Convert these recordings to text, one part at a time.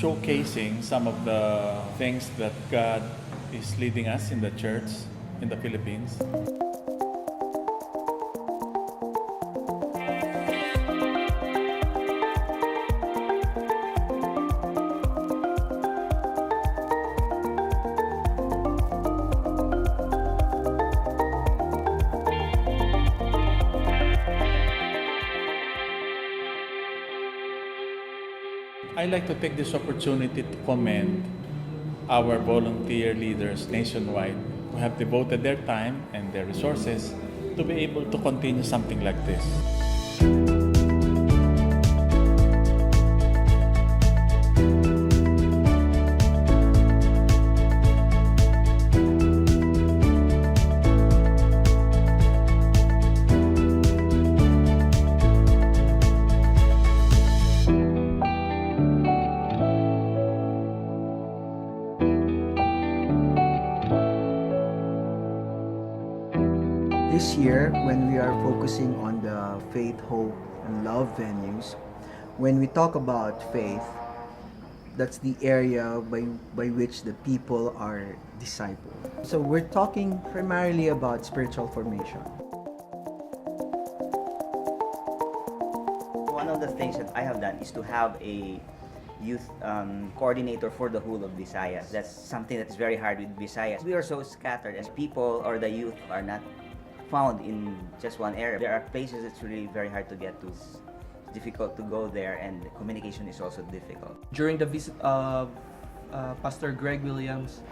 showcasing some of the things that God is leading us in the church in the Philippines. I'd like to take this opportunity to commend our volunteer leaders nationwide who have devoted their time and their resources to be able to continue something like this. This year, when we are focusing on the faith, hope, and love venues, when we talk about faith, that's the area by which the people are discipled. So we're talking primarily about spiritual formation. One of the things that I have done is to have a youth coordinator for the whole of Visayas. That's something that's very hard with Visayas. We are so scattered as people, or the youth are not found in just one area. There are places it's really very hard to get to. It's difficult to go there, and the communication is also difficult. During the visit of Pastor Greg Williams,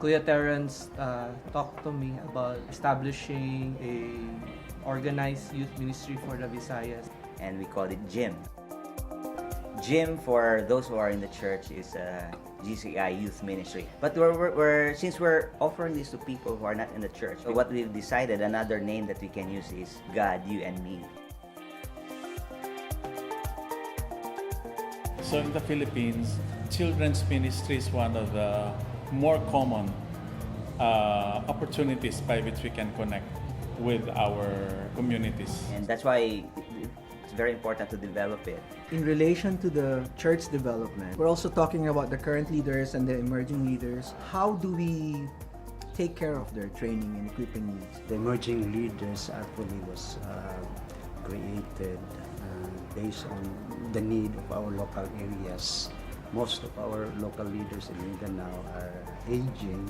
Kuya Terrence talked to me about establishing a organized youth ministry for the Visayas. And we call it GYM. GYM, for those who are in the church, is GCI Youth Ministry. But since we're offering this to people who are not in the church, so what we've decided, another name that we can use is God, You, and Me. So in the Philippines, children's ministry is one of the more common opportunities by which we can connect with our communities. And that's why it's very important to develop it. In relation to the church development, we're also talking about the current leaders and the emerging leaders. How do we take care of their training and equipping needs? The emerging leaders actually was created based on the need of our local areas. Most of our local leaders in Mindanao are aging.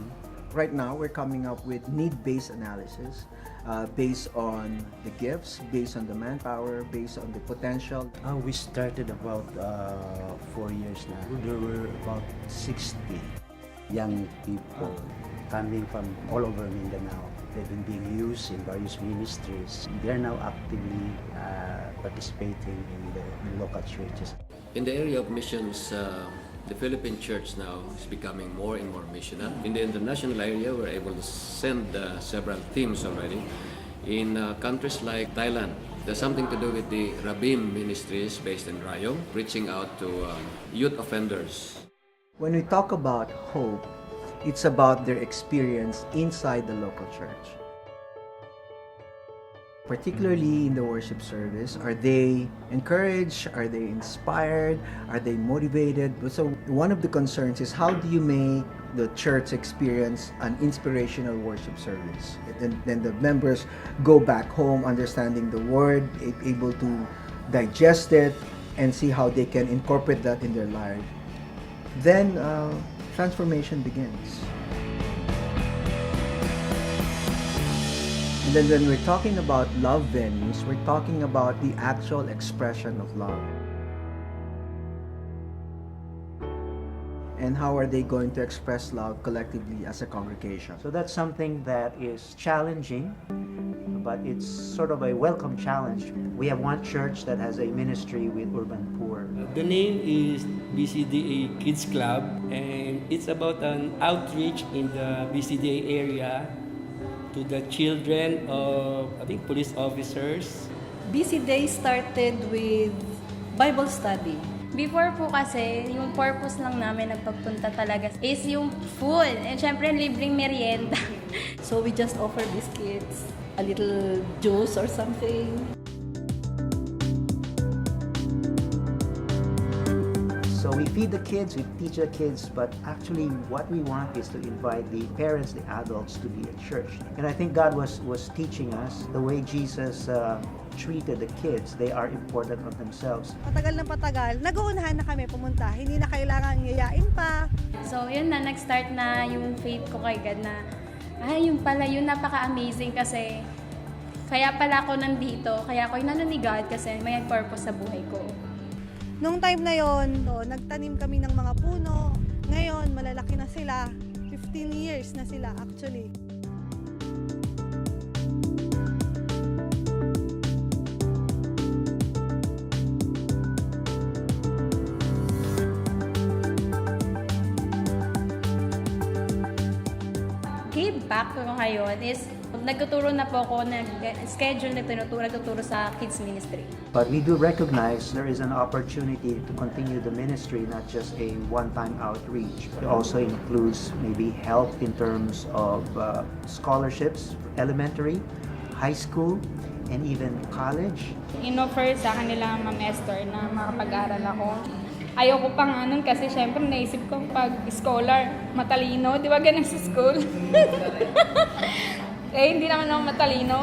Right now, we're coming up with need-based analysis based on the gifts, based on the manpower, based on the potential. We started about 4 years now. There were about 60 young people coming from all over Mindanao. They've been being used in various ministries. They're now actively participating in the local churches. In the area of missions, the Philippine church now is becoming more and more missional. In the international area, we're able to send several teams already. In countries like Thailand, there's something to do with the Rabim ministries based in Rayong, reaching out to youth offenders. When we talk about hope, it's about their experience inside the local church. Particularly in the worship service, are they encouraged? Are they inspired? Are they motivated? So one of the concerns is, how do you make the church experience an inspirational worship service? And then the members go back home understanding the word, able to digest it, and see how they can incorporate that in their life. Then transformation begins. And then when we're talking about love venues, we're talking about the actual expression of love. And how are they going to express love collectively as a congregation? So that's something that is challenging, but it's sort of a welcome challenge. We have one church that has a ministry with urban poor. The name is BCDA Kids Club, and it's about an outreach in the BCDA area to the children of, I think, police officers. BCDA started with Bible study. Before po kasi, yung purpose lang namin ng pagpunta talaga is yung food. And syempre, libreng merienda. So we just offer biscuits, a little juice or something. So So we feed the kids, we teach the kids, but actually what we want is to invite the parents, the adults to be at church. And I think God was teaching us the way Jesus treated the kids. They are important of themselves. Patagal na patagal, nag-uunahan na kami pumunta. Hindi na kailangan yayain pa. So, yun na, nag-start na yung faith ko kay God na, yun pala, yun napaka-amazing kasi kaya pala ako nandito, kaya ako inano ni God kasi may purpose sa buhay ko. Nung time na yon, nagtanim kami ng mga puno. Ngayon, malalaki na sila. 15 years na sila actually. Give back ko ngayon is nagtuturo na po ako, nag-schedule na nagtuturo sa kids ministry. But we do recognize there is an opportunity to continue the ministry, not just a one-time outreach. It also includes maybe help in terms of scholarships, elementary, high school, and even college. In-offer sa kanila Ma'am Esther na makapag-aral ako. Ayoko pa nga nun kasi syempre naisip ko pag scholar, matalino, di ba ganun sa school? Hindi naman ako matalino.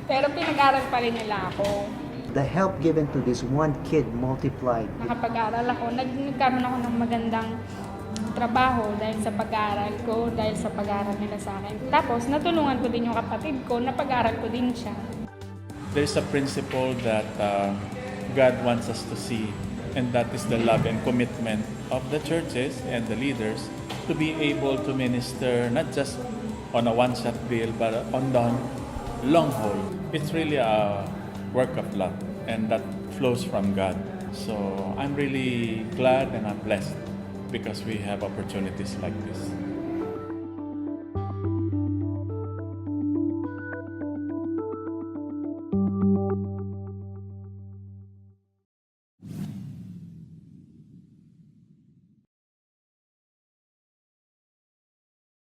Pero pinag-aral pa rin nila ako. The help given to this one kid multiplied. Nakapag-aral ako, nagkaroon ako ng magandang trabaho dahil sa pag-aaral ko, dahil sa pag-aaral nila sa akin. Tapos natulungan ko din yung kapatid ko, napag-aaral ko din siya. There's a principle that God wants us to see, and that is the love and commitment of the churches and the leaders to be able to minister not just on a one-shot deal, but on the long haul. It's really a work of love, and that flows from God. So I'm really glad and I'm blessed because we have opportunities like this.